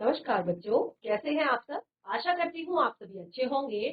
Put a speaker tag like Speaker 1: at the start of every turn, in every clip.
Speaker 1: नमस्कार बच्चों, कैसे हैं आप सब। आशा करती हूँ आप सभी अच्छे होंगे,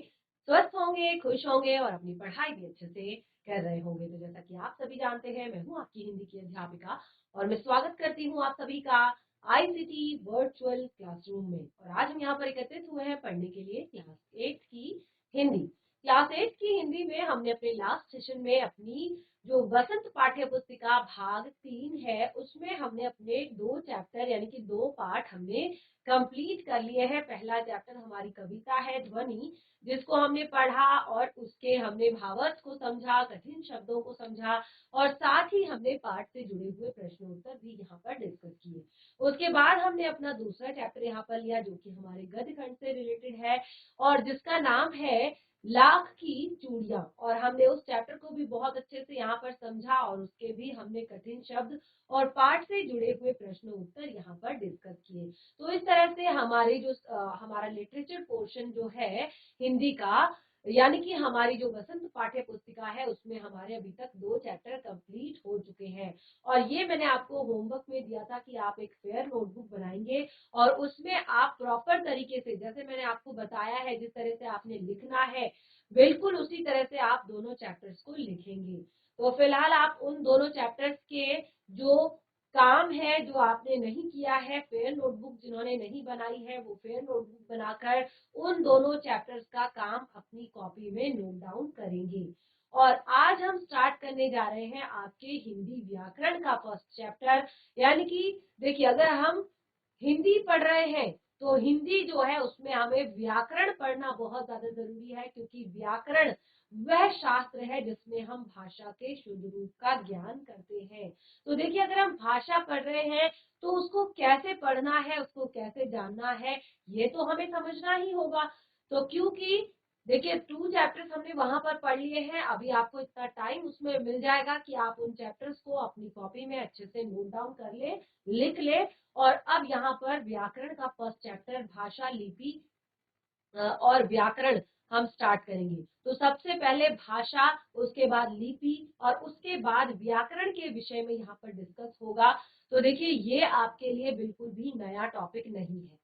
Speaker 1: स्वस्थ होंगे, खुश होंगे और अपनी पढ़ाई भी अच्छे से कर रहे होंगे। तो जैसा कि आप सभी जानते हैं, मैं हूँ आपकी हिंदी की अध्यापिका और मैं स्वागत करती हूँ आप सभी का आईसीटी वर्चुअल क्लासरूम में। और आज हम यहाँ पर एकत्रित हुए हैं पढ़ने के लिए क्लास 8 की हिंदी। क्लास 8 की हिंदी में हमने अपने लास्ट सेशन में अपनी जो वसंत पाठ्य पुस्तिका भाग 3 है, उसमें हमने अपने 2 चैप्टर यानी कि 2 पाठ हमने कंप्लीट कर लिए हैं। पहला चैप्टर हमारी कविता है ध्वनि, जिसको हमने पढ़ा और उसके हमने भावार्थ को समझा, कठिन शब्दों को समझा और साथ ही हमने पाठ से जुड़े हुए प्रश्न उत्तर भी यहाँ पर डिस्कस किए। उसके बाद हमने अपना दूसरा चैप्टर यहाँ पर लिया, जो कि हमारे गद्य खंड से रिलेटेड है और जिसका नाम है लाख की चूड़ियां। और हमने उस चैप्टर को भी बहुत अच्छे से यहाँ पर समझा और उसके भी हमने कठिन शब्द और पाठ से जुड़े हुए प्रश्न उत्तर यहाँ पर डिस्कस किए। तो इस तरह से हमारे जो हमारा लिटरेचर पोर्शन जो है हिंदी का, यानी कि हमारी जो वसंत पाठ्य पुस्तिका है, उसमें हमारे अभी तक 2 चैप्टर कंप्लीट हो चुके हैं। और ये मैंने आपको होमवर्क में दिया था कि आप एक फेयर नोटबुक बनाएंगे और उसमें आप प्रॉपर तरीके से, जैसे मैंने आपको बताया है जिस तरह से आपने लिखना है, बिल्कुल उसी तरह से आप दोनों चैप्टर्स को लिखेंगे। तो फिलहाल आप उन दोनों चैप्टर्स के जो काम है, जो आपने नहीं किया है, फेयर नोटबुक जिन्होंने नहीं बनाई है वो फेयर नोटबुक बनाकर उन दोनों चैप्टर्स का काम अपनी कॉपी में नोट डाउन करेंगे। और आज हम स्टार्ट करने जा रहे हैं आपके हिंदी व्याकरण का फर्स्ट चैप्टर। यानी कि देखिए, अगर हम हिंदी पढ़ रहे हैं तो हिंदी जो है उसमें हमें व्याकरण पढ़ना बहुत ज्यादा जरूरी है, क्योंकि व्याकरण वह शास्त्र है जिसमें हम भाषा के शुद्ध रूप का ज्ञान करते हैं। तो देखिए, अगर हम भाषा पढ़ रहे हैं तो उसको कैसे पढ़ना है, उसको कैसे जानना है, ये तो हमें समझना ही होगा। तो क्योंकि देखिए 2 चैप्टर्स हमने वहां पर पढ़ लिए हैं, अभी आपको इतना टाइम उसमें मिल जाएगा कि आप उन चैप्टर्स को अपनी कॉपी में अच्छे से नोट डाउन कर ले, लिख ले। और अब यहाँ पर व्याकरण का फर्स्ट चैप्टर भाषा, लिपि और व्याकरण हम स्टार्ट करेंगे। तो सबसे पहले भाषा, उसके बाद लिपि और उसके बाद व्याकरण के विषय में यहाँ पर डिस्कस होगा। तो देखिए, ये आपके लिए बिल्कुल भी नया टॉपिक नहीं है,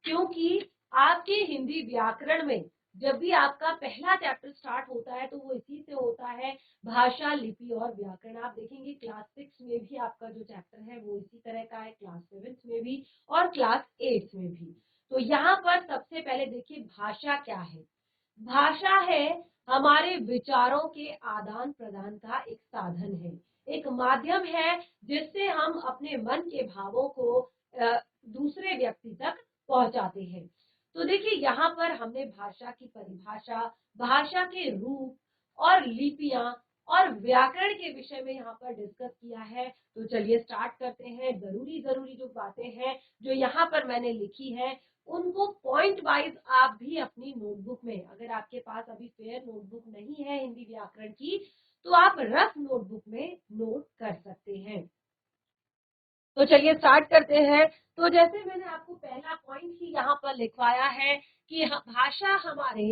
Speaker 1: क्योंकि आपके हिंदी व्याकरण में जब भी आपका पहला चैप्टर स्टार्ट होता है तो वो इसी से होता है, भाषा, लिपि और व्याकरण। आप देखेंगे क्लास 6 में भी आपका जो चैप्टर है वो इसी तरह का है, क्लास 7 में भी और क्लास 8 में भी। तो यहाँ पर सबसे पहले देखिए, भाषा क्या है। भाषा है हमारे विचारों के आदान प्रदान का एक साधन है, एक माध्यम है जिससे हम अपने मन के भावों को दूसरे व्यक्ति तक पहुंचाते हैं। तो देखिए, यहाँ पर हमने भाषा की परिभाषा, भाषा के रूप और लिपियां और व्याकरण के विषय में यहाँ पर डिस्कस किया है। तो चलिए स्टार्ट करते हैं। जरूरी जरूरी जो बातें हैं जो यहाँ पर मैंने लिखी है, उनको पॉइंट वाइज आप भी अपनी नोटबुक में, अगर आपके पास अभी फेयर नोटबुक नहीं है हिंदी व्याकरण की, तो आप रफ नोटबुक में नोट कर सकते हैं। तो चलिए स्टार्ट करते हैं। तो जैसे मैंने आपको पहला पॉइंट ही यहाँ पर लिखवाया है कि भाषा हमारे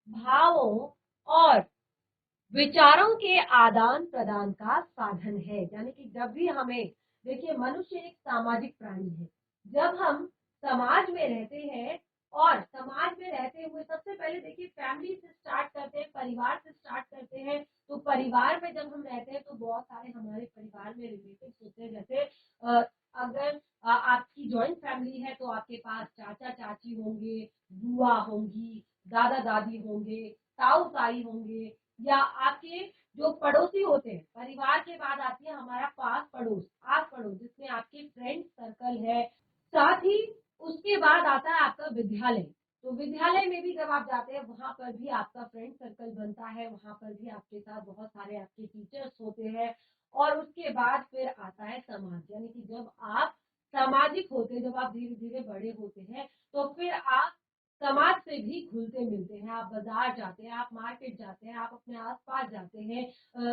Speaker 1: भावों और विचारों के आदान प्रदान का साधन है। यानी कि जब भी हमें, देखिए मनुष्य एक सामाजिक प्राणी है। जब हम समाज में रहते हैं और समाज में रहते हुए सबसे पहले देखिए फैमिली से स्टार्ट करते हैं, परिवार से स्टार्ट करते हैं। तो परिवार में जब हम रहते हैं तो बहुत सारे हमारे परिवार में रिलेटिव्स होते हैं। जैसे अगर आपकी ज्वाइंट फैमिली है तो आपके पास चाचा चाची होंगे, बुआ होंगी, दादा दादी होंगे, ताऊ ताई होंगे, या आपके जो पड़ोसी होते हैं। परिवार के बाद आती है हमारा पास पड़ोस, आस पड़ोस, जिसमें आपके फ्रेंड सर्कल है। साथ ही उसके बाद आता है आपका विद्यालय। तो विद्यालय में भी जब आप जाते हैं वहां पर भी आपका फ्रेंड सर्कल बनता है, वहां पर भी आपके साथ बहुत सारे आपके टीचर्स होते हैं। और उसके बाद फिर आता है समाज। यानी कि जब आप सामाजिक होते हैं, जब आप धीरे धीरे बड़े होते हैं, तो फिर आप समाज से भी घुलते मिलते हैं। आप बाजार जाते हैं, आप मार्केट जाते हैं, आप अपने आसपास जाते हैं,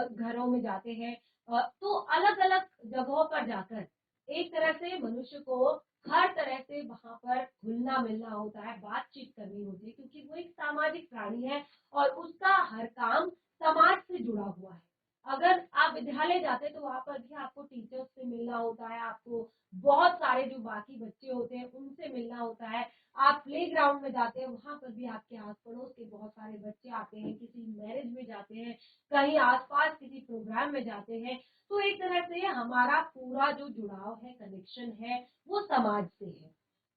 Speaker 1: घरों में जाते हैं। तो अलग अलग जगहों पर जाकर एक तरह से मनुष्य को हर तरह से वहां पर घुलना मिलना होता है, बातचीत करनी होती है, क्योंकि वो एक सामाजिक प्राणी है और उसका हर काम समाज से जुड़ा हुआ है। अगर आप विद्यालय जाते हैं तो वहाँ पर भी आपको टीचर्स से मिलना होता है, आपको बहुत सारे जो बाकी बच्चे होते हैं उनसे मिलना होता है। आप प्लेग्राउंड में जाते हैं, वहाँ पर भी आपके आस-पड़ोस के बहुत सारे बच्चे आते हैं, किसी मैरिज में जाते हैं, कहीं आस-पास किसी प्रोग्राम में जाते हैं। तो एक तरह से हमारा पूरा जो जुड़ाव है, कनेक्शन है, वो समाज से है।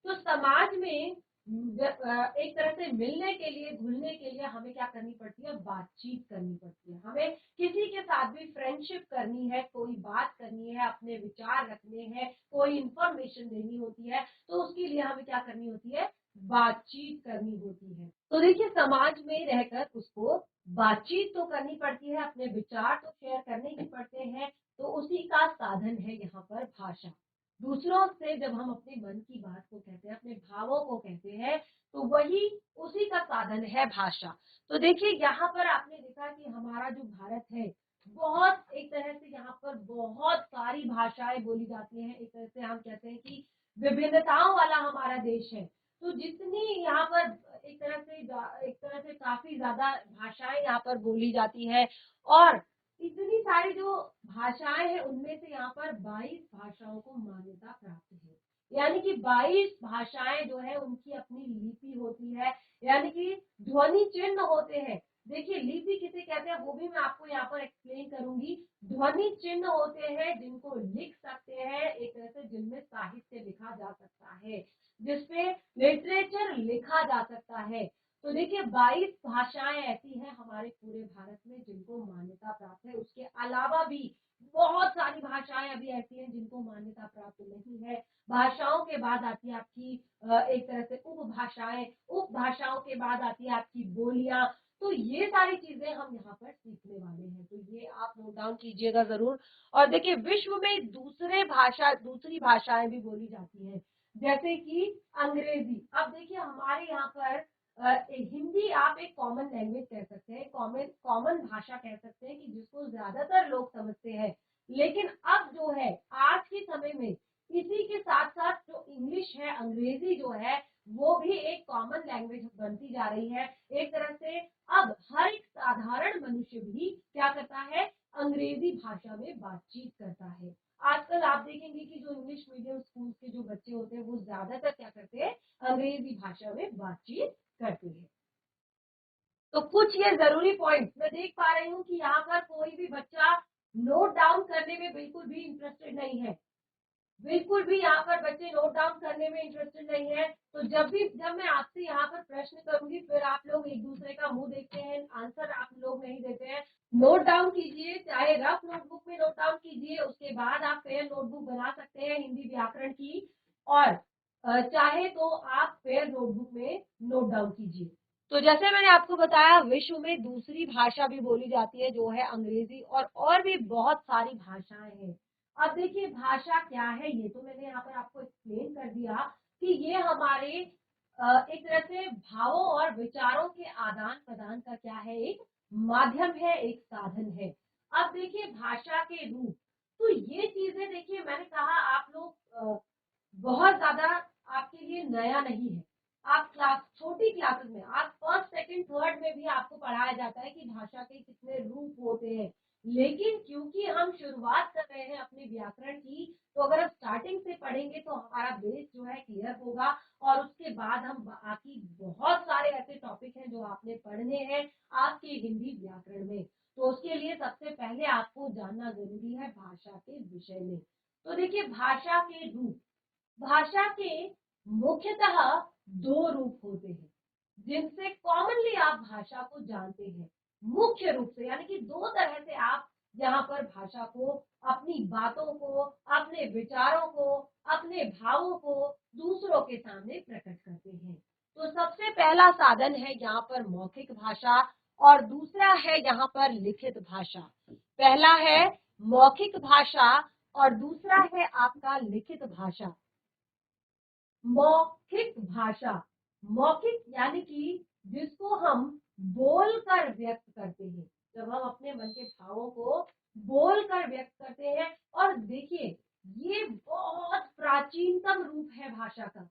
Speaker 1: तो समाज में एक तरह से मिलने के लिए, घुलने के लिए हमें क्या करनी पड़ती है? बातचीत करनी पड़ती है। हमें किसी के साथ भी फ्रेंडशिप करनी है, कोई बात करनी है, अपने विचार रखने हैं, कोई इंफॉर्मेशन देनी होती है, तो उसके लिए हमें क्या करनी होती है? बातचीत करनी होती है। तो देखिए समाज में रहकर उसको बातचीत तो करनी पड़ती है, अपने विचार तो शेयर करने ही पड़ते हैं, तो उसी का साधन है यहाँ पर भाषा। दूसरों से जब हम अपने मन की बात को कहते हैं, अपने भावों को कहते हैं, तो वही उसी का साधन है भाषा। तो देखिए यहाँ पर आपने देखा कि हमारा जो भारत है, बहुत एक तरह से यहाँ पर बहुत सारी भाषाएं बोली जाती हैं। एक तरह से हम कहते हैं कि विभिन्नताओं वाला हमारा देश है। तो जितनी यहाँ पर एक तरह से काफी ज्यादा भाषाएं यहाँ पर बोली जाती है और इतनी सारी जो भाषाएं हैं उनमें से यहाँ पर 22 भाषाओं को मान्यता प्राप्त है। यानी कि 22 भाषाएं जो है उनकी अपनी लिपि होती है, यानी कि ध्वनि चिन्ह होते हैं। देखिए लिपि किसे कहते हैं वो भी मैं आपको यहाँ पर एक्सप्लेन करूंगी। ध्वनि चिन्ह होते हैं जिनको लिख सकते हैं, एक तरह से जिनमें साहित्य लिखा जा सकता है, जिसपे लिटरेचर लिखा जा सकता है। तो देखिए 22 भाषाएं ऐसी हैं हमारे पूरे भारत में जिनको मान्यता प्राप्त है। उसके अलावा भी बहुत सारी भाषाएं अभी ऐसी हैं जिनको मान्यता प्राप्त नहीं है। भाषाओं के बाद आती है आपकी एक तरह से उपभाषाएं, उपभाषाओं के बाद आती है आपकी बोलियां। तो ये सारी चीजें हम यहाँ पर सीखने वाले हैं, तो ये आप नोट डाउन कीजिएगा जरूर। और देखिए विश्व में दूसरी भाषाएं भी बोली जाती हैं, जैसे कि अंग्रेजी। अब देखिए हमारे यहाँ पर हिंदी आप एक कॉमन लैंग्वेज कह सकते हैं, कॉमन कॉमन भाषा कह सकते हैं कि जिसको ज्यादातर लोग समझते हैं। लेकिन अब जो है आज के समय में इसी के साथ साथ जो इंग्लिश है, अंग्रेजी जो है, वो भी एक कॉमन लैंग्वेज बनती जा रही है। एक तरह से अब हर एक साधारण मनुष्य भी क्या करता है? अंग्रेजी भाषा में बातचीत करता है। आजकल आप देखेंगे कि जो इंग्लिश मीडियम स्कूल के जो बच्चे होते हैं वो ज्यादातर क्या करते हैं? अंग्रेजी भाषा में बातचीत करते हैं। तो कुछ ये जरूरी पॉइंट्स मैं देख पा रही हूँ कि यहाँ पर कोई भी बच्चा नोट डाउन करने में बिल्कुल भी इंटरेस्टेड नहीं है। बिल्कुल भी यहाँ पर बच्चे नोट डाउन करने में इंटरेस्टेड नहीं है। तो जब मैं आपसे यहाँ पर प्रश्न करूंगी फिर आप लोग एक दूसरे का मुंह देखते हैं, आंसर आप लोग नहीं देते हैं। नोट डाउन कीजिए, चाहे रफ नोटबुक में नोट डाउन कीजिए, उसके बाद आप फेयर नोटबुक बना सकते हैं हिंदी व्याकरण की, और चाहे तो आप फेयर नोटबुक में नोट डाउन कीजिए। तो जैसे मैंने आपको बताया विश्व में दूसरी भाषा भी बोली जाती है जो है अंग्रेजी, और भी बहुत सारी भाषाएं हैं। अब देखिए भाषा क्या है, ये तो मैंने यहाँ पर आपको एक्सप्लेन कर दिया कि ये हमारे एक तरह से भावों और विचारों के आदान प्रदान का क्या है? एक माध्यम है, एक साधन है। अब देखिए भाषा के रूप, तो ये चीजें देखिए मैंने कहा आप लोग बहुत ज्यादा आपके लिए नया नहीं है। आप छोटी क्लासेस में, आप फर्स्ट सेकंड थर्ड में भी आपको पढ़ाया जाता है कि भाषा के कितने रूप होते हैं। लेकिन क्योंकि हम शुरुआत कर रहे हैं अपने व्याकरण की, तो अगर हम स्टार्टिंग से पढ़ेंगे तो हमारा बेस जो है क्लियर होगा, और उसके बाद हम बाकी बहुत सारे ऐसे टॉपिक हैं जो आपने पढ़ने हैं आपके हिंदी व्याकरण में। तो उसके लिए सबसे पहले आपको जानना जरूरी है भाषा के विषय में। तो देखिए भाषा के रूप, भाषा के मुख्यतः दो रूप होते हैं जिनसे कॉमनली आप भाषा को जानते हैं। मुख्य रूप से यानी कि दो तरह से आप यहाँ पर भाषा को, अपनी बातों को, अपने विचारों को, अपने भावों को दूसरों के सामने प्रकट करते हैं। तो सबसे पहला साधन है यहाँ पर मौखिक भाषा और दूसरा है यहाँ पर लिखित भाषा। पहला है मौखिक भाषा और दूसरा है आपका लिखित भाषा। मौखिक भाषा, मौखिक यानी कि जिसको हम बोलकर व्यक्त करते हैं, जब हम अपने मन के भावों को बोलकर व्यक्त करते हैं। और देखिए ये बहुत प्राचीनतम रूप है भाषा का,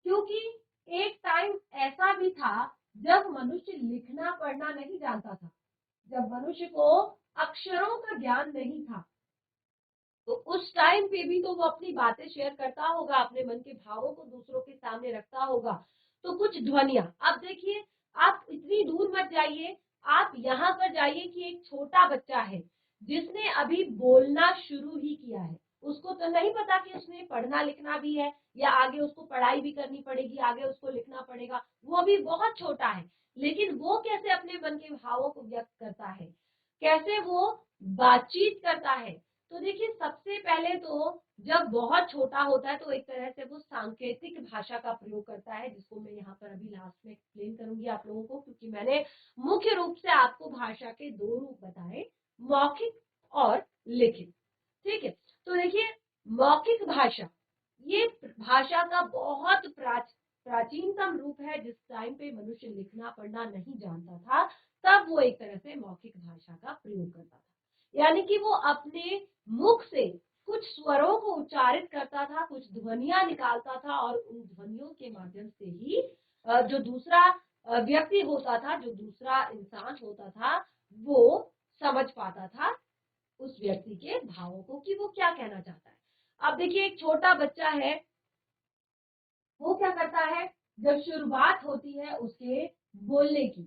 Speaker 1: क्योंकि एक टाइम ऐसा भी था जब मनुष्य लिखना पढ़ना नहीं जानता था। जब मनुष्य को अक्षरों का ज्ञान नहीं था, तो उस टाइम पे भी तो वो अपनी बातें शेयर करता होगा, अपने मन के भावों को दूसरों के सामने रखता होगा। तो कुछ ध्वनियां, अब देखिए, आप इतनी दूर मत जाइए, आप यहाँ पर जाइए कि एक छोटा बच्चा है जिसने अभी बोलना शुरू ही किया है। उसको तो नहीं पता कि उसने पढ़ना लिखना भी है, या आगे उसको पढ़ाई भी करनी पड़ेगी, आगे उसको लिखना पड़ेगा। वो अभी बहुत छोटा है, लेकिन वो कैसे अपने मन के भावों को व्यक्त करता है, कैसे वो बातचीत करता है। तो देखिए, सबसे पहले तो जब बहुत छोटा होता है तो एक तरह से वो सांकेतिक भाषा का प्रयोग करता है, जिसको मैं यहाँ पर अभी लास्ट में एक्सप्लेन करूंगी आप लोगों को, क्योंकि मैंने मुख्य रूप से आपको भाषा के दो रूप बताए, मौखिक और लिखित। ठीक है, तो देखिए, मौखिक भाषा ये भाषा का बहुत प्राचीनतम रूप है। जिस टाइम पे मनुष्य लिखना पढ़ना नहीं जानता था, तब वो एक तरह से मौखिक भाषा का प्रयोग करता था, यानी कि वो अपने मुख से कुछ स्वरों को उच्चारित करता था, कुछ ध्वनियां निकालता था, और उन ध्वनियों के माध्यम से ही जो दूसरा व्यक्ति होता था, जो दूसरा इंसान होता था, वो समझ पाता था उस व्यक्ति के भावों को कि वो क्या कहना चाहता है। अब देखिए, एक छोटा बच्चा है, वो क्या करता है, जब शुरुआत होती है उसके बोलने की,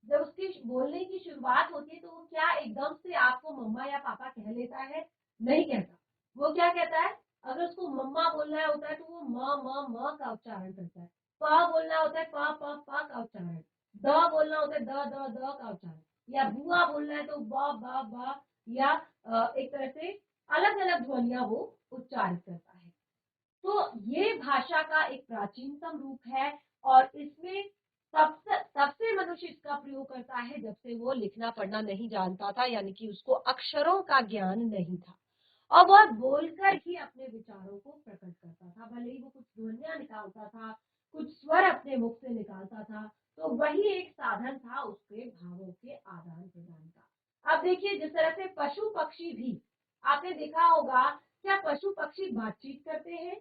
Speaker 1: जब उसकी बोलने की शुरुआत होती है, तो वो क्या एकदम से आपको मम्मा या पापा कह लेता है? नहीं कहता। वो क्या कहता है? अगर उसको मम्मा बोलना होता है तो वो म का उच्चारण करता है। प बोलना होता है प का उच्चारण। द बोलना होता है द का उच्चारण। या बुआ बोलना है तो ब या एक तरह से अलग अलग ध्वनियां वो उच्चारित करता है। तो ये भाषा का एक प्राचीनतम रूप है, और इसमें सबसे सबसे मनुष्य इसका प्रयोग करता है जब से वो लिखना पढ़ना नहीं जानता था, यानी कि उसको अक्षरों का ज्ञान नहीं था, और वह बोलकर ही अपने विचारों को प्रकट करता था। भले ही वो कुछ ध्वनियां निकालता था, कुछ स्वर अपने मुख से निकालता था, तो वही एक साधन था उसके भावों के आदान प्रदान का। अब देखिए, जिस तरह से पशु पक्षी भी, आपने देखा होगा, क्या पशु पक्षी बातचीत करते हैं?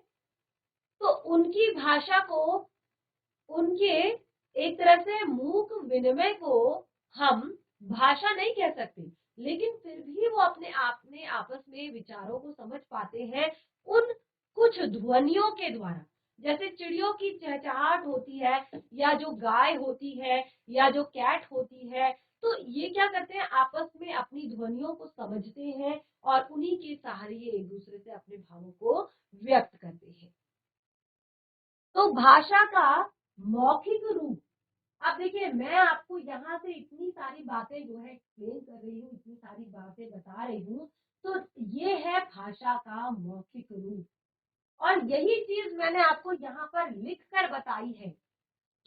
Speaker 1: तो उनकी भाषा को, उनके एक तरह से मूक विनिमय को हम भाषा नहीं कह सकते, लेकिन फिर भी वो अपने आपस में विचारों को समझ पाते हैं उन कुछ ध्वनियों के द्वारा। जैसे चिड़ियों की चहचहाट होती है, या जो गाय होती है, या जो कैट होती है, तो ये क्या करते हैं, आपस में अपनी ध्वनियों को समझते हैं, और उन्हीं के सहारे ये एक दूसरे से अपने भावों को व्यक्त करते हैं। तो भाषा का मौखिक रूप, अब देखिए, मैं आपको यहाँ से इतनी सारी बातें जो है एक्सप्लेन कर रही हूँ, इतनी सारी बातें बता रही हूँ, तो ये है भाषा का मौखिक रूप, और यही चीज मैंने आपको यहाँ पर लिख कर बताई है।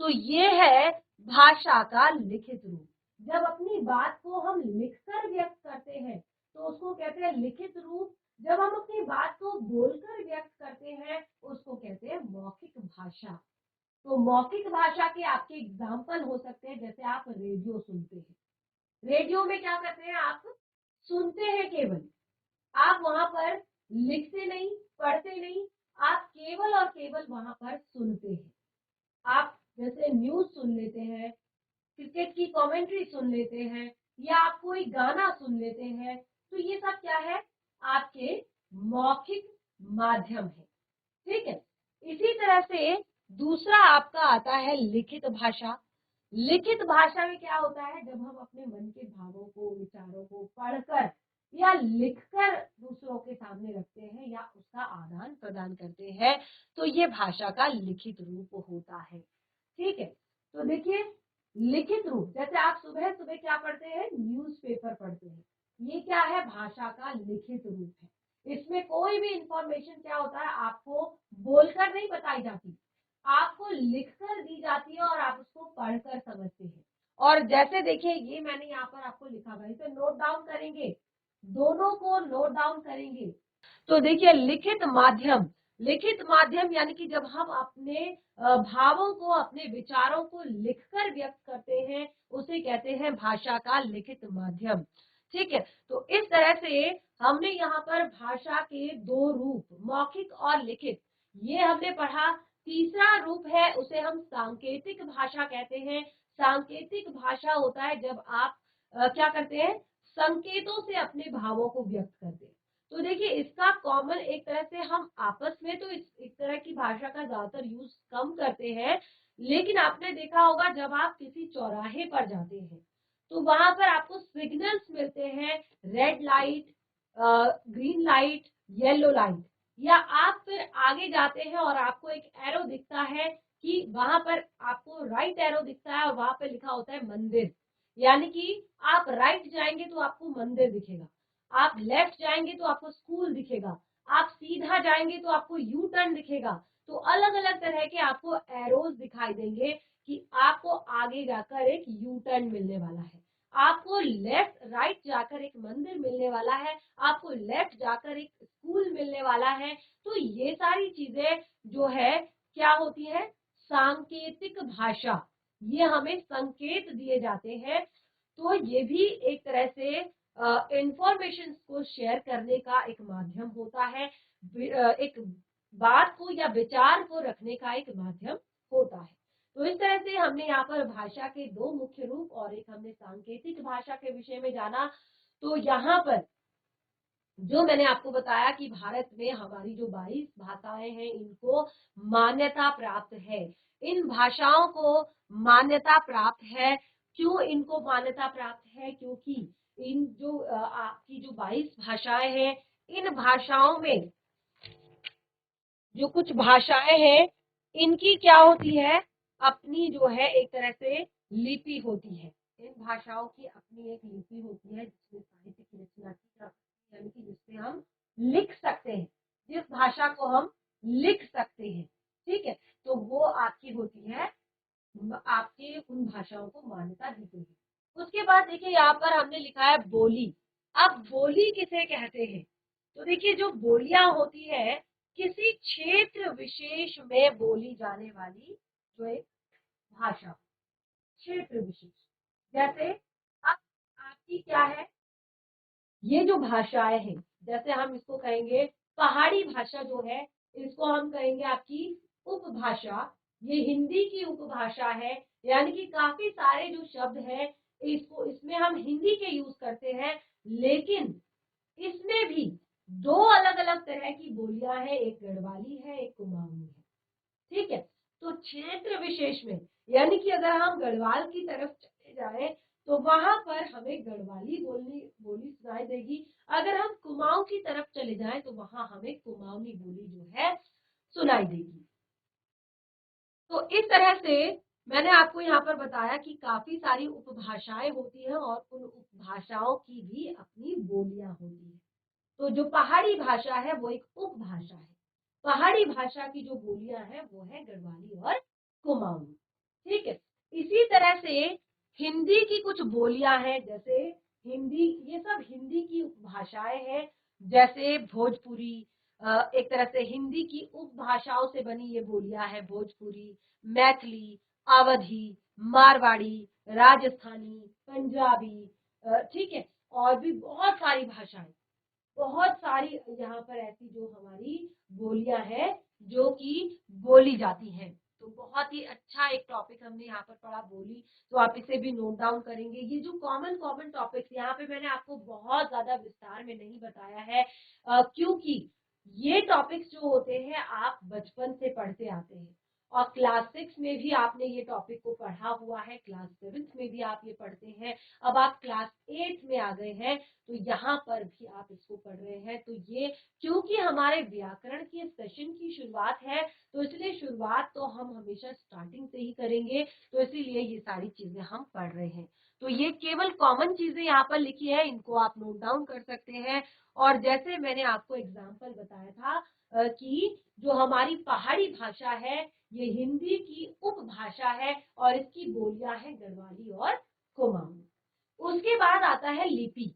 Speaker 1: तो ये है भाषा का लिखित रूप। जब अपनी बात को हम लिखकर व्यक्त करते हैं तो उसको कहते हैं लिखित रूप। जब हम अपनी बात को बोलकर व्यक्त करते हैं उसको कहते हैं मौखिक भाषा। तो मौखिक भाषा के आपके एग्जाम्पल हो सकते हैं, जैसे आप रेडियो सुनते हैं। रेडियो में क्या करते हैं, आप सुनते हैं केवल, आप वहां पर लिखते नहीं, पढ़ते नहीं, आप केवल और केवल वहां पर सुनते हैं। आप जैसे न्यूज सुन लेते हैं, क्रिकेट की कमेंट्री सुन लेते हैं, या आप कोई गाना सुन लेते हैं, तो ये सब क्या है, आपके मौखिक माध्यम है। ठीक है, इसी तरह से दूसरा आपका आता है लिखित भाषा। लिखित भाषा में क्या होता है, जब हम अपने मन के भावों को, विचारों को पढ़कर या लिखकर दूसरों के सामने रखते हैं, या उसका आदान प्रदान करते हैं, तो ये भाषा का लिखित रूप होता है। ठीक है, तो देखिए, लिखित रूप, जैसे आप सुबह सुबह क्या पढ़ते हैं, न्यूज़पेपर पढ़ते हैं, ये क्या है, भाषा का लिखित रूप है। इसमें कोई भी इंफॉर्मेशन क्या होता है, आपको बोलकर नहीं बताई जाती, आपको लिखकर दी जाती है, और आप उसको पढ़कर समझते हैं। और जैसे देखिए, ये मैंने यहाँ पर आपको लिखा हुआ है, इसे नोट डाउन करेंगे, दोनों को नोट डाउन करेंगे। तो देखिए, लिखित माध्यम, लिखित माध्यम यानी कि जब हम अपने भावों को, अपने विचारों को लिखकर व्यक्त करते हैं, उसे कहते हैं भाषा का लिखित माध्यम। ठीक है, तो इस तरह से हमने यहाँ पर भाषा के दो रूप, मौखिक और लिखित, ये हमने पढ़ा। तीसरा रूप है, उसे हम सांकेतिक भाषा कहते हैं। सांकेतिक भाषा होता है जब आप क्या करते हैं, संकेतों से अपने भावों को व्यक्त करते हैं। तो देखिए इसका कॉमन एक तरह से हम आपस में तो इस तरह की भाषा का ज्यादातर यूज कम करते हैं, लेकिन आपने देखा होगा जब आप किसी चौराहे पर जाते हैं तो वहां पर आपको सिग्नल्स मिलते हैं, red light, green light, yellow light, या आप फिर आगे जाते हैं और आपको एक एरो दिखता है कि वहां पर आपको राइट एरो दिखता है और वहां पर लिखा होता है मंदिर, यानी कि आप राइट जाएंगे तो आपको मंदिर दिखेगा, आप लेफ्ट जाएंगे तो आपको स्कूल दिखेगा, आप सीधा जाएंगे तो आपको यू टर्न दिखेगा। तो अलग अलग तरह के आपको एरोज दिखाई देंगे कि आपको आगे जाकर एक यू टर्न मिलने वाला है, आपको लेफ्ट राइट जाकर एक मंदिर मिलने वाला है, आपको लेफ्ट जाकर एक स्कूल मिलने वाला है। तो ये सारी चीजें जो है क्या होती है, सांकेतिक भाषा, ये हमें संकेत दिए जाते हैं। तो ये भी एक तरह से इंफॉर्मेशन को शेयर करने का एक माध्यम होता है, एक बात को या विचार को रखने का एक माध्यम होता है। तो इस तरह से हमने यहाँ पर भाषा के दो मुख्य रूप और एक हमने सांकेतिक भाषा के विषय में जाना। तो यहाँ पर जो मैंने आपको बताया कि भारत में हमारी जो 22 भाषाएं हैं इनको मान्यता प्राप्त है। इन भाषाओं को मान्यता प्राप्त है, क्यों इनको मान्यता प्राप्त है, क्योंकि इन जो आपकी जो 22 भाषाएं हैं, इन भाषाओं में जो कुछ भाषाएं हैं इनकी क्या होती है, अपनी जो है एक तरह से लिपि होती है। इन भाषाओं की अपनी एक लिपि होती है जिसमें साहित्य की रचना की जाती है, यानी कि जिससे हम लिख सकते हैं, जिस भाषा को हम लिख सकते हैं। ठीक है, तो वो आपकी होती है, आपके उन भाषाओं को मान्यता दी गई है। उसके बाद देखिए यहाँ पर हमने लिखा है बोली। अब बोली किसे कहते हैं, तो देखिए जो बोलियां होती है किसी क्षेत्र विशेष में बोली जाने वाली जो एक भाषा, क्षेत्र विशेष, जैसे अब आपकी क्या है, ये जो भाषाएं हैं, जैसे हम इसको कहेंगे पहाड़ी भाषा जो है, इसको हम कहेंगे आपकी उपभाषा। ये हिंदी की उपभाषा है, यानी कि काफी सारे जो शब्द हैं इसको इसमें हम हिंदी के यूज करते हैं, लेकिन इसमें भी दो अलग अलग तरह की बोलियां हैं, एक गढ़वाली है एक कुमाऊनी है। ठीक है, तो क्षेत्र विशेष में यानी कि अगर हम गढ़वाल की तरफ चले जाएं तो वहां पर हमें गढ़वाली बोली सुनाई देगी, अगर हम कुमाऊं की तरफ चले जाएं तो वहां हमें कुमाऊनी बोली जो है सुनाई देगी। तो इस तरह से मैंने आपको यहाँ पर बताया कि काफी सारी उपभाषाएं होती हैं और उन उपभाषाओं की भी अपनी बोलियां होती है। तो जो पहाड़ी भाषा है वो एक उपभाषा है, पहाड़ी भाषा की जो बोलियां हैं वो है गढ़वाली और कुमाऊनी। ठीक है, इसी तरह से हिंदी की कुछ बोलियां हैं, जैसे हिंदी, ये सब हिंदी की उपभाषाएं हैं, जैसे भोजपुरी, एक तरह से हिंदी की उपभाषाओं से बनी ये बोलियां हैं, भोजपुरी, मैथिली, अवधी, मारवाड़ी, राजस्थानी, पंजाबी, ठीक है, और भी बहुत सारी भाषाएं, बहुत सारी यहाँ पर ऐसी जो हमारी बोलियां हैं जो कि बोली जाती हैं। तो बहुत ही अच्छा एक टॉपिक हमने यहाँ पर पढ़ा बोली, तो आप इसे भी नोट डाउन करेंगे। ये जो कॉमन कॉमन टॉपिक्स यहाँ पे मैंने आपको बहुत ज्यादा विस्तार में नहीं बताया है, क्योंकि ये टॉपिक्स जो होते हैं आप बचपन से पढ़ते आते हैं और क्लास 6 में भी आपने ये टॉपिक को पढ़ा हुआ है, क्लास 7 में भी आप ये पढ़ते हैं, अब आप क्लास 8 में आ गए हैं तो यहाँ पर भी आप इसको पढ़ रहे हैं। तो ये क्योंकि हमारे व्याकरण की सेशन की शुरुआत है तो इसलिए शुरुआत तो हम हमेशा स्टार्टिंग से ही करेंगे, तो इसीलिए ये सारी चीजें हम पढ़ रहे हैं। तो ये केवल कॉमन चीजें यहाँ पर लिखी है, इनको आप नोट डाउन कर सकते हैं। और जैसे मैंने आपको एग्जाम्पल बताया था कि जो हमारी पहाड़ी भाषा है ये हिंदी की उपभाषा है और इसकी बोलियां हैं गढ़वाली और कुमाऊनी। उसके बाद आता है लिपि।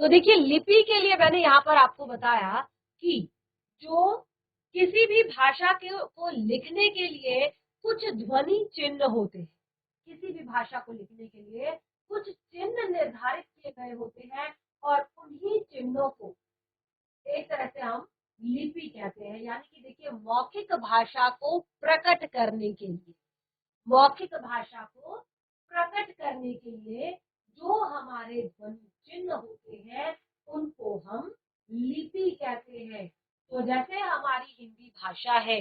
Speaker 1: तो देखिए लिपि के लिए मैंने यहाँ पर आपको बताया कि जो किसी भी भाषा को लिखने के लिए कुछ ध्वनि चिन्ह होते हैं, किसी भी भाषा को लिखने के लिए कुछ चिन्ह निर्धारित किए गए होते हैं और उन्हीं चिन्हों को एक तरह से हम लिपि कहते हैं। यानी कि देखिए मौखिक भाषा को प्रकट करने के लिए, मौखिक भाषा को प्रकट करने के लिए जो हमारे ध्वनि चिन्ह होते हैं उनको हम लिपि कहते हैं। तो जैसे हमारी हिंदी भाषा है,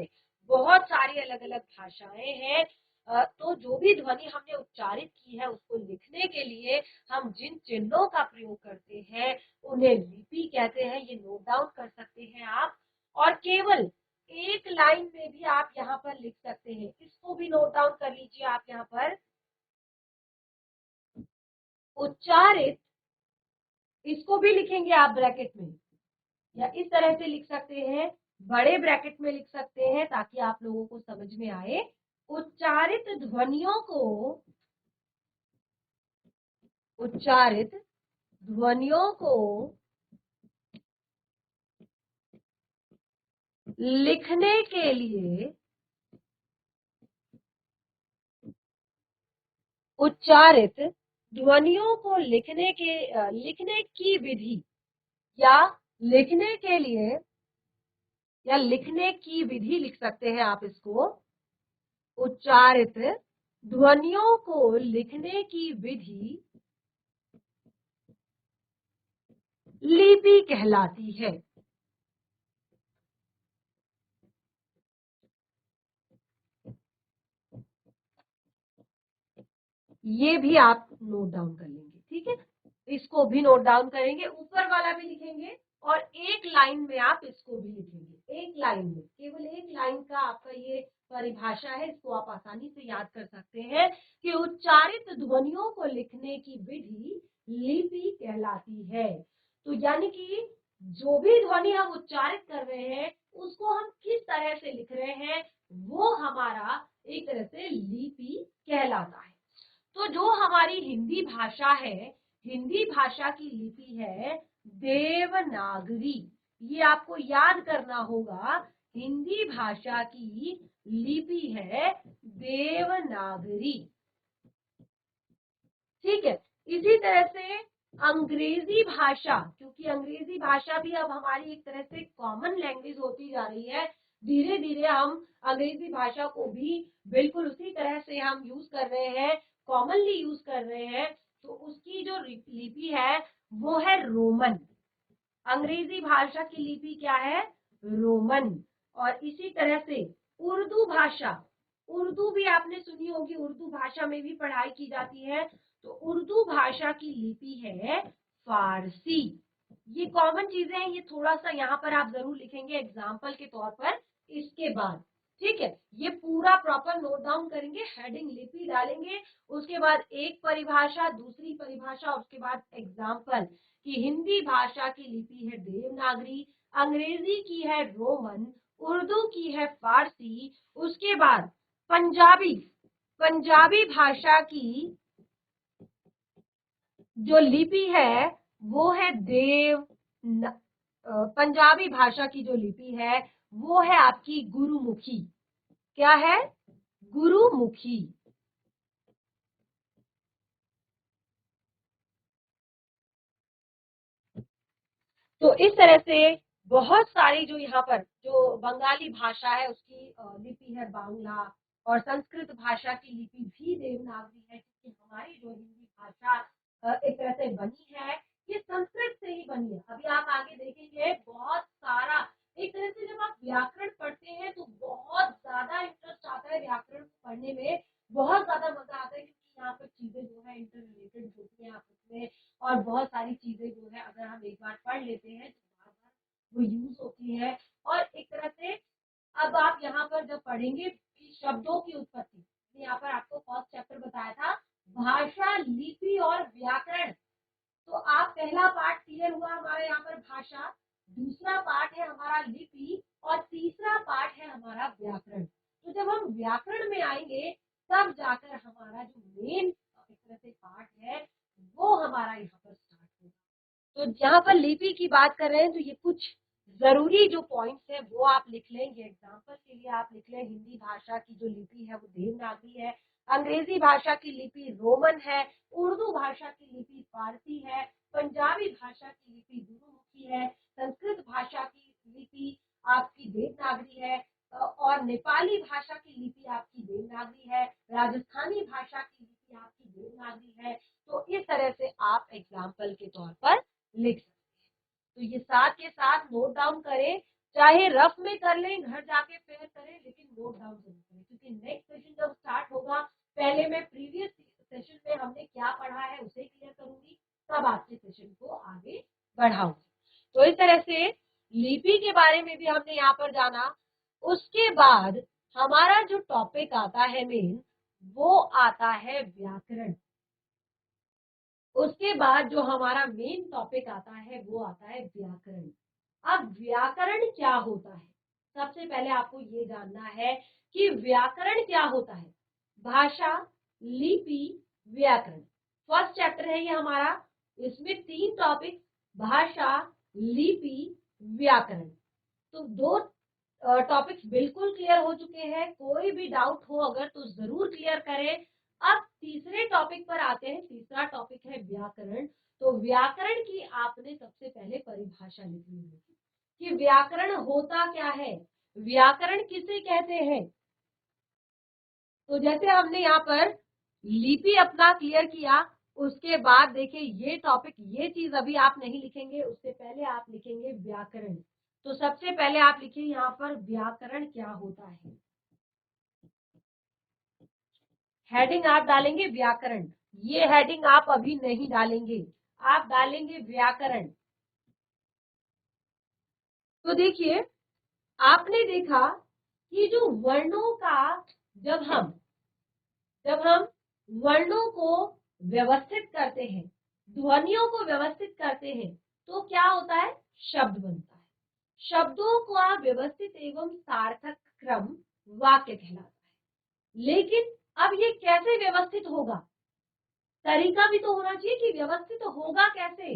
Speaker 1: बहुत सारी अलग अलग भाषाएं हैं, तो जो भी ध्वनि हमने उच्चारित की है उसको लिखने के लिए हम जिन चिन्हों का प्रयोग करते हैं उन्हें लिपि कहते हैं। ये नोट डाउन कर सकते हैं आप। और केवल एक लाइन में भी आप यहाँ पर लिख सकते हैं, इसको भी नोट डाउन कर लीजिए आप यहाँ पर। उच्चारित, इसको भी लिखेंगे आप ब्रैकेट में, या इस तरह से लिख सकते हैं, बड़े ब्रैकेट में लिख सकते हैं ताकि आप लोगों को समझ में आए। उच्चारित ध्वनियों को, उच्चारित ध्वनियों को लिखने के लिए, उच्चारित ध्वनियों को लिखने की विधि, या लिखने के लिए, या लिखने की विधि लिख सकते हैं आप इसको। उच्चारित ध्वनियों को लिखने की विधि लिपि कहलाती है। ये भी आप नोट डाउन कर लेंगे, ठीक है। इसको भी नोट डाउन करेंगे, ऊपर वाला भी लिखेंगे और एक लाइन में आप इसको भी लिखेंगे। एक लाइन में, केवल एक लाइन का आपका ये परिभाषा है, इसको आप आसानी से याद कर सकते हैं कि उच्चारित ध्वनियों को लिखने की विधि लिपि कहलाती है। तो यानी कि जो भी ध्वनि हम उच्चारित कर रहे हैं उसको हम किस तरह से लिख रहे हैं वो हमारा एक तरह से लिपि कहलाता है। तो जो हमारी हिंदी भाषा है, हिंदी भाषा की लिपि है देवनागरी। ये आपको याद करना होगा, हिंदी भाषा की लिपि है देवनागरी, ठीक है। इसी तरह से अंग्रेजी भाषा, क्योंकि अंग्रेजी भाषा भी अब हमारी एक तरह से कॉमन लैंग्वेज होती जा रही है, धीरे धीरे हम अंग्रेजी भाषा को भी बिल्कुल उसी तरह से हम यूज कर रहे हैं, कॉमनली यूज कर रहे हैं। तो उसकी जो लिपि है वो है रोमन। अंग्रेजी भाषा की लिपि क्या है? रोमन। और इसी तरह से उर्दू भाषा, उर्दू भी आपने सुनी होगी, उर्दू भाषा में भी पढ़ाई की जाती है, तो उर्दू भाषा की लिपि है फारसी। ये कॉमन चीजें हैं, ये थोड़ा सा यहाँ पर आप जरूर लिखेंगे एग्जाम्पल के तौर पर इसके बाद, ठीक है। ये पूरा प्रॉपर नोट डाउन करेंगे, हेडिंग लिपि डालेंगे, उसके बाद एक परिभाषा, दूसरी परिभाषा, उसके बाद एग्जाम्पल कि हिंदी भाषा की लिपि है देवनागरी, अंग्रेजी की है रोमन, उर्दू की है फारसी, उसके बाद पंजाबी, पंजाबी भाषा की जो लिपि है वो है पंजाबी भाषा की जो लिपि है वो है आपकी गुरुमुखी। क्या है? गुरुमुखी। तो इस तरह से बहुत सारी जो यहाँ पर जो बंगाली भाषा है उसकी लिपि है बांग्ला, और संस्कृत भाषा की लिपि भी देवनागरी है, क्योंकि हमारी जो हिंदी भाषा एक तरह से बनी है ये संस्कृत से ही बनी है। अभी आप आगे देखेंगे बहुत सारा, एक तरह से जब आप व्याकरण पढ़ते हैं तो बहुत ज्यादा इंटरेस्ट आता है व्याकरण को पढ़ने में, बहुत ज्यादा मजा आता है, क्योंकि यहाँ पर चीजें जो है इंटर रिलेटेड होती है आपस में, और बहुत सारी चीजें जो है अगर हम एक बार पढ़ लेते हैं तो बार बार वो यूज होती है। और एक तरह से अब आप यहाँ पर जब पढ़ेंगे कि शब्दों की उत्पत्ति, यहाँ पर आपको फर्स्ट चैप्टर बताया था भाषा, लिपि और व्याकरण। तो आप पहला पार्ट क्लियर हुआ हमारा यहाँ पर भाषा, दूसरा पार्ट है हमारा लिपि, और तीसरा पार्ट है हमारा व्याकरण। तो जब हम व्याकरण में आएंगे तब जाकर हमारा जो मेन एक तरह से पार्ट है वो हमारा यहाँ पर स्टार्ट होगा। तो जहाँ पर लिपि की बात कर रहे हैं तो ये कुछ जरूरी जो पॉइंट्स है वो आप लिख लेंगे। एग्जाम्पल के लिए आप लिख लें, हिंदी भाषा की जो लिपि है वो देवनागरी है, अंग्रेजी भाषा की लिपि रोमन है, उर्दू भाषा की लिपि फारसी है, पंजाबी भाषा की लिपि गुरुमुखी है, संस्कृत भाषा की लिपि आपकी देवनागरी है, और नेपाली भाषा की लिपि आपकी देवनागरी है, राजस्थानी भाषा की लिपि आपकी देवनागरी है। तो इस तरह से आप एग्जाम्पल के तौर पर लिख सकते हैं। तो ये साथ के साथ नोट डाउन करें, चाहे रफ में कर लें, घर जाके फिर करें, लेकिन नोट डाउन जरूर करें, क्योंकि नेक्स्ट सेशन जब स्टार्ट होगा, पहले मैं प्रीवियस सेशन में हमने क्या पढ़ा है उसे क्लियर करूंगी, तब आपके सेशन को आगे बढ़ाऊंगी। तो इस तरह से लिपि के बारे में भी हमने यहाँ पर जाना। उसके बाद हमारा जो टॉपिक आता है मेन, वो आता है व्याकरण। उसके बाद जो हमारा मेन टॉपिक आता है वो आता है व्याकरण। अब व्याकरण क्या होता है, सबसे पहले आपको ये जानना है कि व्याकरण क्या होता है। भाषा, लिपि, व्याकरण, फर्स्ट चैप्टर है ये हमारा। इसमें 3 टॉपिक, भाषा, लिपि, व्याकरण। तो 2 टॉपिक्स बिल्कुल क्लियर हो चुके हैं। कोई भी डाउट हो अगर तो जरूर क्लियर करें। अब तीसरे टॉपिक पर आते हैं। तीसरा टॉपिक है व्याकरण। तो व्याकरण की आपने सबसे पहले परिभाषा लिखनी होगी कि व्याकरण होता क्या है, व्याकरण किसे कहते हैं। तो जैसे हमने यहाँ पर लिपि अपना क्लियर किया, उसके बाद देखिए ये टॉपिक, ये चीज अभी आप नहीं लिखेंगे, उससे पहले आप लिखेंगे व्याकरण। तो सबसे पहले आप लिखिए यहाँ पर व्याकरण क्या होता है। हेडिंग आप डालेंगे व्याकरण, ये हेडिंग आप अभी नहीं डालेंगे, आप डालेंगे व्याकरण। तो देखिए आपने देखा कि जो वर्णों का, जब हम वर्णों को व्यवस्थित करते हैं, ध्वनियों को व्यवस्थित करते हैं, तो क्या होता है, शब्द बनता है। शब्दों का व्यवस्थित एवं सार्थक क्रम वाक्य कहलाता है। लेकिन अब ये कैसे व्यवस्थित होगा, तरीका भी तो होना चाहिए कि व्यवस्थित होगा कैसे।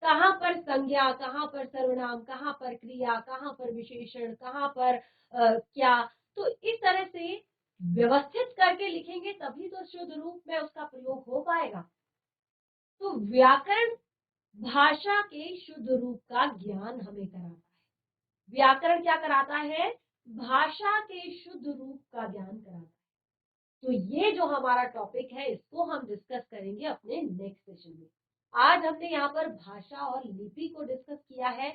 Speaker 1: कहाँ पर संज्ञा, कहाँ पर सर्वनाम, कहाँ पर क्रिया, कहाँ पर विशेषण, कहाँ पर क्या। तो इस तरह से व्यवस्थित करके लिखेंगे तभी तो शुद्ध रूप में उसका प्रयोग हो पाएगा। तो व्याकरण भाषा के शुद्ध रूप का ज्ञान हमें कराता है। व्याकरण क्या कराता है, भाषा के शुद्ध रूप का ज्ञान कराता है। तो ये जो हमारा टॉपिक है इसको हम डिस्कस करेंगे अपने नेक्स्ट सेशन में। आज हमने यहाँ पर भाषा और लिपि को डिस्कस किया है।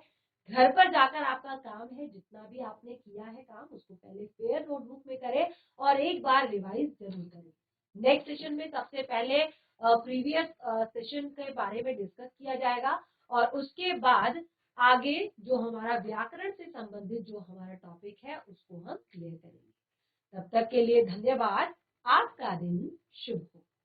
Speaker 1: घर पर जाकर आपका काम है, जितना भी आपने किया है काम, उसको पहले फेयर नोटबुक में करें और एक बार रिवाइज जरूर करें। नेक्स्ट सेशन में सबसे पहले प्रीवियस सेशन के बारे में डिस्कस किया जाएगा और उसके बाद आगे जो हमारा व्याकरण से संबंधित जो हमारा टॉपिक है उसको हम क्लियर करेंगे। तब तक के लिए धन्यवाद। आपका दिन शुभ हो।